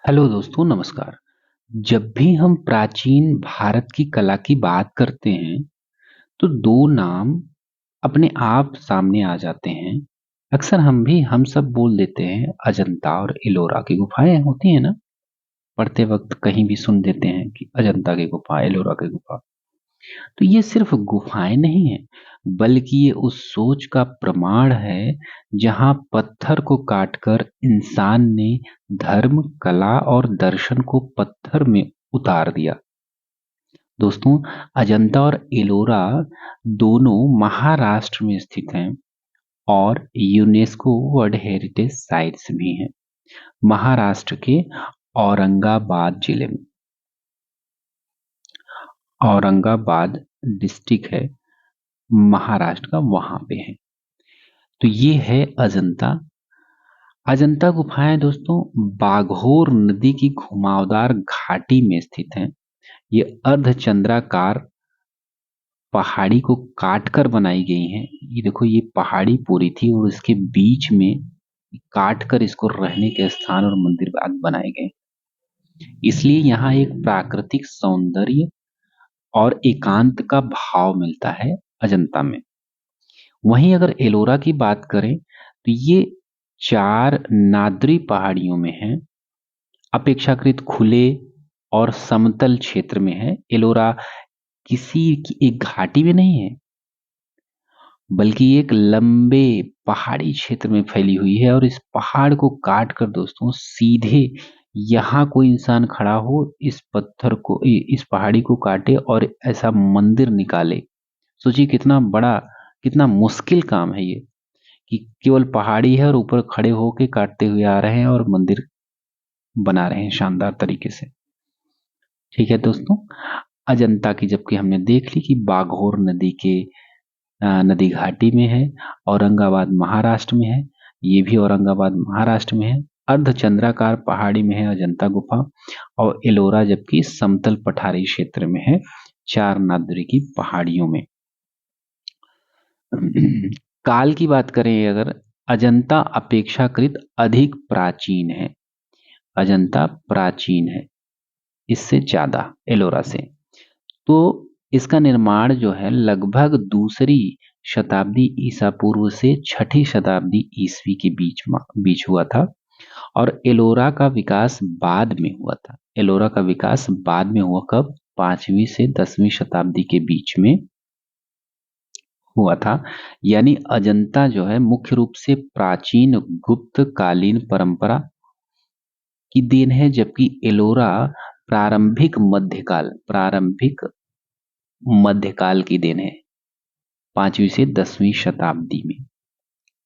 Hello दोस्तों, नमस्कार। जब भी हम प्राचीन भारत की कला की बात करते हैं, तो दो नाम अपने आप सामने आ जाते हैं। अक्सर हम सब बोल देते हैं, अजंता और एलोरा की गुफाएं होती हैं ना। पढ़ते वक्त कहीं भी सुन देते हैं कि अजंता की गुफा, एलोरा की गुफा। तो ये सिर्फ गुफाएं नहीं है, बल्कि ये उस सोच का प्रमाण है जहां पत्थर को काटकर इंसान ने धर्म, कला और दर्शन को पत्थर में उतार दिया। दोस्तों, अजंता और एलोरा दोनों महाराष्ट्र में स्थित हैं और यूनेस्को वर्ल्ड हेरिटेज साइट्स भी हैं। महाराष्ट्र के औरंगाबाद जिले में, औरंगाबाद डिस्ट्रिक्ट है महाराष्ट्र का, वहां पे है। तो ये है अजंता। अजंता गुफाएं दोस्तों बाघोर नदी की घुमावदार घाटी में स्थित हैं। ये अर्धचंद्राकार पहाड़ी को काटकर बनाई गई हैं। ये देखो, ये पहाड़ी पूरी थी और इसके बीच में काटकर इसको रहने के स्थान और मंदिर बाद बनाए गए। इसलिए यहाँ एक प्राकृतिक सौंदर्य और एकांत का भाव मिलता है अजंता में। वहीं अगर एलोरा की बात करें तो ये चार नादरी पहाड़ियों में है, अपेक्षाकृत खुले और समतल क्षेत्र में है। एलोरा किसी की एक घाटी में नहीं है, बल्कि एक लंबे पहाड़ी क्षेत्र में फैली हुई है। और इस पहाड़ को काट कर दोस्तों सीधे यहाँ कोई इंसान खड़ा हो, इस पत्थर को, इस पहाड़ी को काटे और ऐसा मंदिर निकाले। सोचिए कितना बड़ा, कितना मुश्किल काम है ये, कि केवल पहाड़ी है और ऊपर खड़े होके काटते हुए आ रहे हैं और मंदिर बना रहे हैं शानदार तरीके से। ठीक है दोस्तों, अजंता की जबकि हमने देख ली कि बाघोर नदी के नदी घाटी में है, औरंगाबाद महाराष्ट्र में है। ये भी औरंगाबाद महाराष्ट्र में है। अर्धचंद्राकार पहाड़ी में है अजंता गुफा। और एलोरा जबकि समतल पठारी क्षेत्र में है, चार नादरी की पहाड़ियों में। काल की बात करें अगर, अजंता अपेक्षाकृत अधिक प्राचीन है। अजंता प्राचीन है इससे ज्यादा, एलोरा से। तो इसका निर्माण जो है लगभग दूसरी शताब्दी ईसा पूर्व से छठी शताब्दी ईसवी के बीच हुआ था। और एलोरा का विकास बाद में हुआ था। एलोरा का विकास बाद में हुआ, कब? 5वीं से 10वीं शताब्दी के बीच में हुआ था। यानी अजंता जो है मुख्य रूप से प्राचीन गुप्त कालीन परंपरा की देन है, जबकि एलोरा प्रारंभिक मध्यकाल की देन है, 5वीं से 10वीं शताब्दी में।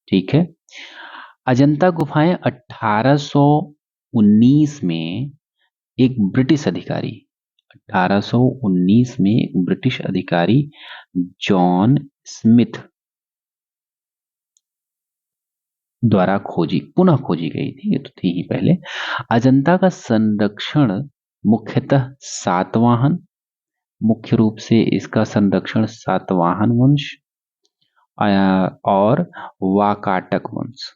ठीक है। अजंता गुफाएं 1819 में एक ब्रिटिश अधिकारी 1819 में एक ब्रिटिश अधिकारी जॉन स्मिथ द्वारा पुनः खोजी गई थी। ये तो थी ही पहले। अजंता का संरक्षण मुख्यतः सातवाहन, मुख्य रूप से इसका संरक्षण सातवाहन वंश और वाकाटक वंश,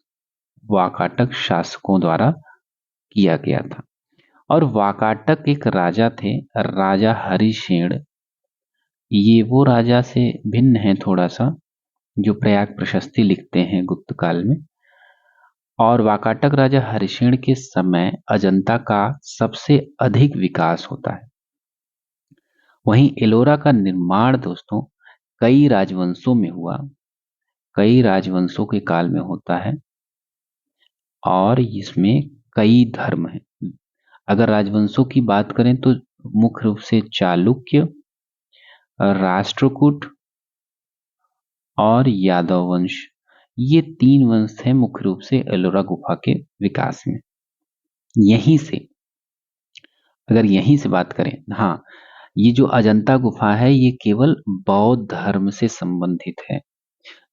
वाकाटक शासकों द्वारा किया गया था। और वाकाटक एक राजा थे, राजा हरिशेन। ये वो राजा से भिन्न है थोड़ा सा, जो प्रयाग प्रशस्ति लिखते हैं गुप्त काल में। और वाकाटक राजा हरिशेन के समय अजंता का सबसे अधिक विकास होता है। वहीं एलोरा का निर्माण दोस्तों कई राजवंशों में हुआ, कई राजवंशों के काल में होता है। और इसमें कई धर्म हैं। अगर राजवंशों की बात करें तो मुख्य रूप से चालुक्य, राष्ट्रकूट और यादव वंश, ये 3 वंश हैं मुख्य रूप से एलोरा गुफा के विकास में। यहीं से, अगर यहीं से बात करें, हाँ, ये जो अजंता गुफा है ये केवल बौद्ध धर्म से संबंधित है,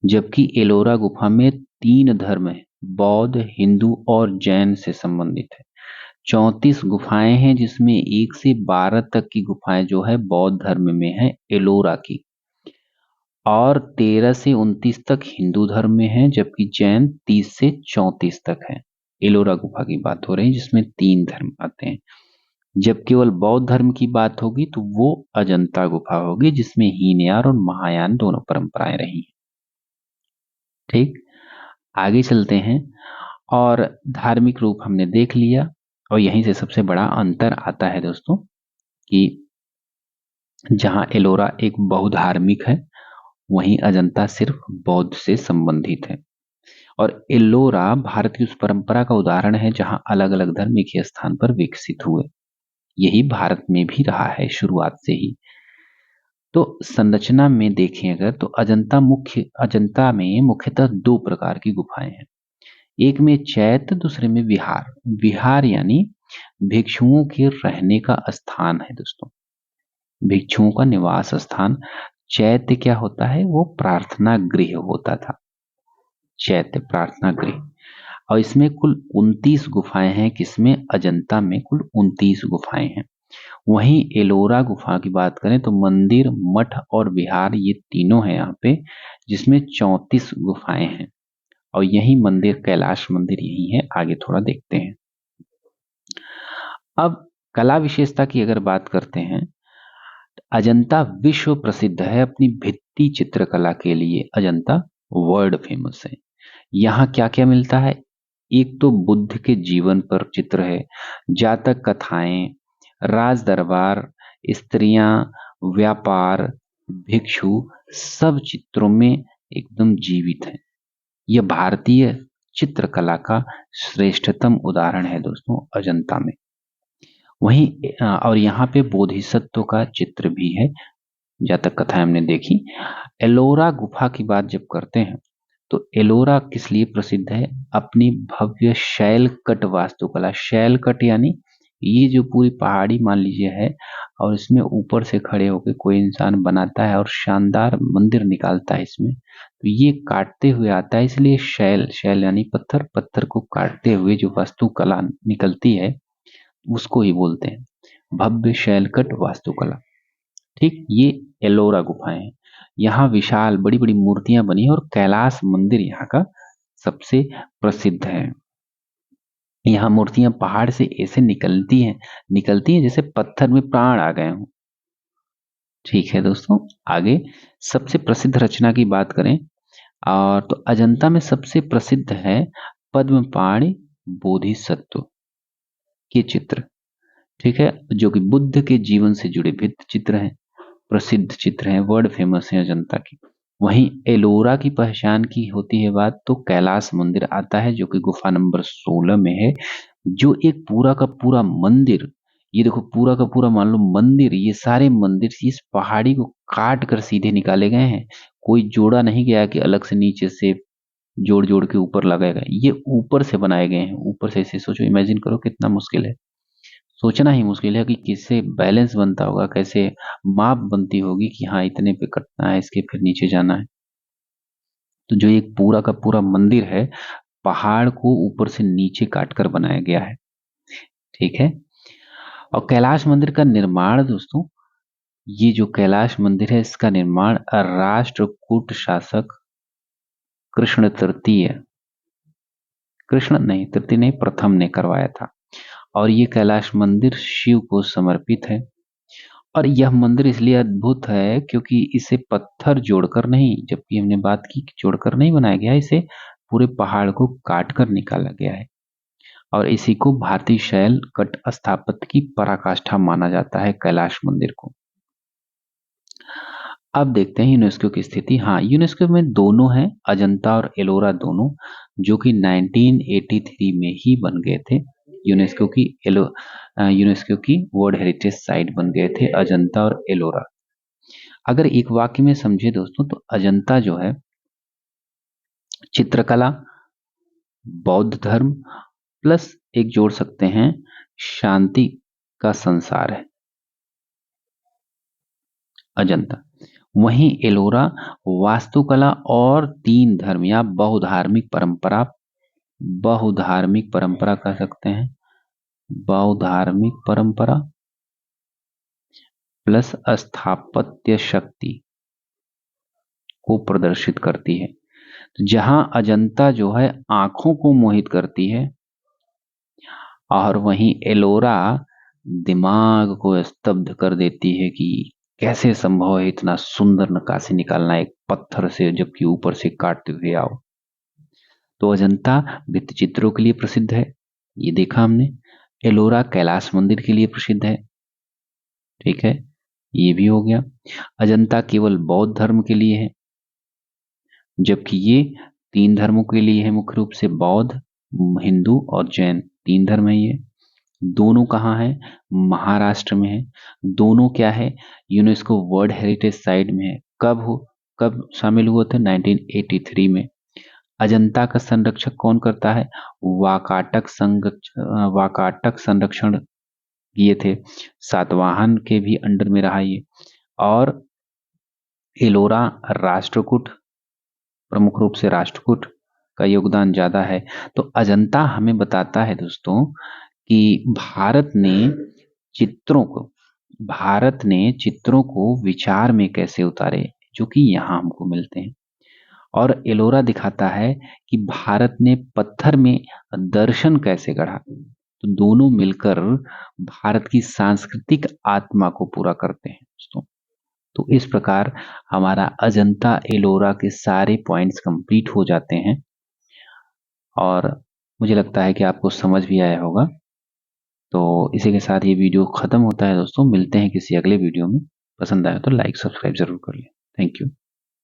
जबकि एलोरा गुफा में 3 धर्म है, बौद्ध, हिंदू और जैन से संबंधित है। 34 गुफाएं हैं, जिसमें 1 से 12 तक की गुफाएं जो है बौद्ध धर्म में है एलोरा की, और 13 से 29 तक हिंदू धर्म में है, जबकि जैन 30 से 34 तक है। एलोरा गुफा की बात हो रही है जिसमें 3 धर्म आते हैं। जब केवल बौद्ध धर्म की बात होगी तो वो अजंता गुफा होगी जिसमें हीनयान और महायान दोनों परंपराएं रही हैं। ठीक, आगे चलते हैं। और धार्मिक रूप हमने देख लिया और यहीं से सबसे बड़ा अंतर आता है दोस्तों कि जहां एलोरा एक बहुधार्मिक है वहीं अजंता सिर्फ बौद्ध से संबंधित है। और एलोरा भारत की उस परंपरा का उदाहरण है जहां अलग अलग धर्म एक ही स्थान पर विकसित हुए। यही भारत में भी रहा है शुरुआत से ही। तो संरचना में देखें अगर तो अजंता में मुख्यतः 2 प्रकार की गुफाएं हैं। एक में चैत्य, दूसरे में विहार। विहार यानी भिक्षुओं के रहने का स्थान है दोस्तों, भिक्षुओं का निवास स्थान। चैत्य क्या होता है, वो प्रार्थना गृह होता था, चैत्य प्रार्थना गृह। और इसमें कुल 29 गुफाएं हैं। किसमें, अजंता में कुल 29 गुफाएं हैं। वहीं एलोरा गुफा की बात करें तो मंदिर, मठ और विहार ये तीनों हैं यहाँ पे, जिसमें 34 गुफाएं हैं। और यही मंदिर, कैलाश मंदिर यही है। आगे थोड़ा देखते हैं। अब कला विशेषता की अगर बात करते हैं, अजंता विश्व प्रसिद्ध है अपनी भित्ति चित्रकला के लिए। अजंता वर्ल्ड फेमस है। यहाँ क्या क्या मिलता है, एक तो बुद्ध के जीवन पर चित्र है, जातक कथाएं, राज दरबार, स्त्रियां, व्यापार, भिक्षु, सब चित्रों में एकदम जीवित है। यह भारतीय चित्रकला का श्रेष्ठतम उदाहरण है दोस्तों अजंता में। वहीं और यहाँ पे बोधिसत्व का चित्र भी है, जातक कथाएं हमने देखी। एलोरा गुफा की बात जब करते हैं तो एलोरा किस लिए प्रसिद्ध है, अपनी भव्य शैलकट वास्तुकला। शैलकट यानी ये जो पूरी पहाड़ी मान लीजिए है और इसमें ऊपर से खड़े होकर कोई इंसान बनाता है और शानदार मंदिर निकालता है इसमें, तो ये काटते हुए आता है, इसलिए शैल, शैल यानी पत्थर, पत्थर को काटते हुए जो वास्तुकला निकलती है उसको ही बोलते हैं भव्य शैलकट वास्तुकला। ठीक, ये एलोरा गुफाएं हैं। यहाँ विशाल बड़ी बड़ी मूर्तियां बनी है और कैलाश मंदिर यहाँ का सबसे प्रसिद्ध है। यहाँ मूर्तियां पहाड़ से ऐसे निकलती हैं जैसे पत्थर में प्राण आ गए हों। ठीक है दोस्तों, आगे सबसे प्रसिद्ध रचना की बात करें और तो अजंता में सबसे प्रसिद्ध है पद्मपाणि बोधिसत्व के चित्र। ठीक है, जो कि बुद्ध के जीवन से जुड़े भित्ति चित्र हैं, प्रसिद्ध चित्र हैं, वर्ल्ड फेमस है अजंता की। वहीं एलोरा की पहचान की होती है बात तो कैलाश मंदिर आता है जो कि गुफा नंबर 16 में है, जो एक पूरा का पूरा मंदिर, ये देखो पूरा का पूरा मान लो मंदिर, ये सारे मंदिर इस पहाड़ी को काट कर सीधे निकाले गए हैं। कोई जोड़ा नहीं गया कि अलग से नीचे से जोड़ जोड़ के ऊपर लगाए गए, ये ऊपर से बनाए गए हैं। ऊपर से ऐसे सोचो, इमेजिन करो कितना मुश्किल है, सोचना ही मुश्किल है कि किससे बैलेंस बनता होगा, कैसे माप बनती होगी कि हाँ इतने पे कटना है, इसके फिर नीचे जाना है। तो जो एक पूरा का पूरा मंदिर है पहाड़ को ऊपर से नीचे काट कर बनाया गया है। ठीक है, और कैलाश मंदिर का निर्माण दोस्तों, ये जो कैलाश मंदिर है इसका निर्माण राष्ट्रकूट शासक कृष्ण तृतीय, तृतीय नहीं, प्रथम ने करवाया था। और ये कैलाश मंदिर शिव को समर्पित है। और यह मंदिर इसलिए अद्भुत है क्योंकि इसे पत्थर जोड़कर नहीं, जबकि हमने बात की कि जोड़कर नहीं बनाया गया, इसे पूरे पहाड़ को काट कर निकाला गया है। और इसी को भारतीय शैल कट स्थापत्य की पराकाष्ठा माना जाता है कैलाश मंदिर को। अब देखते हैं यूनेस्को की स्थिति। हाँ, यूनेस्को में दोनों हैं, अजंता और एलोरा दोनों, जो कि 1983 में ही बन गए थे। यूनेस्को की वर्ल्ड हेरिटेज साइट बन गए थे अजंता और एलोरा। अगर एक वाक्य में समझे दोस्तों तो अजंता जो है चित्रकला, बौद्ध धर्म प्लस एक जोड़ सकते हैं शांति का संसार है अजंता। वहीं एलोरा वास्तुकला और 3 धर्म या बहुधार्मिक परंपरा कह सकते हैं, बहुधार्मिक परंपरा प्लस स्थापत्य शक्ति को प्रदर्शित करती है। जहां अजंता जो है आंखों को मोहित करती है, और वहीं एलोरा दिमाग को स्तब्ध कर देती है कि कैसे संभव है इतना सुंदर नक्काशी निकालना एक पत्थर से, जबकि ऊपर से काटते हुए आओ। तो अजंता भित्ति चित्रों के लिए प्रसिद्ध है, ये देखा हमने। एलोरा कैलाश मंदिर के लिए प्रसिद्ध है, ठीक है, ये भी हो गया। अजंता केवल बौद्ध धर्म के लिए है, जबकि ये 3 धर्मों के लिए है, मुख्य रूप से बौद्ध, हिंदू और जैन, 3 धर्म है ये। दोनों कहाँ है? महाराष्ट्र में है। दोनों क्या है? यूनेस्को वर्ल्ड हेरिटेज साइट में है। कब शामिल हुआ था? 1983 में। अजंता का संरक्षक कौन करता है? वाकाटक संरक्षण किए थे। सातवाहन के भी अंडर में रहा ये। और एलोरा राष्ट्रकूट, प्रमुख रूप से राष्ट्रकूट का योगदान ज्यादा है। तो अजंता हमें बताता है दोस्तों कि भारत ने चित्रों को विचार में कैसे उतारे, जो कि यहाँ हमको मिलते हैं। और एलोरा दिखाता है कि भारत ने पत्थर में दर्शन कैसे गढ़ा। तो दोनों मिलकर भारत की सांस्कृतिक आत्मा को पूरा करते हैं दोस्तों। तो इस प्रकार हमारा अजंता एलोरा के सारे पॉइंट्स कंप्लीट हो जाते हैं, और मुझे लगता है कि आपको समझ भी आया होगा। तो इसी के साथ ये वीडियो खत्म होता है दोस्तों। मिलते हैं किसी अगले वीडियो में। पसंद आया तो लाइक सब्सक्राइब जरूर करिए। Thank you.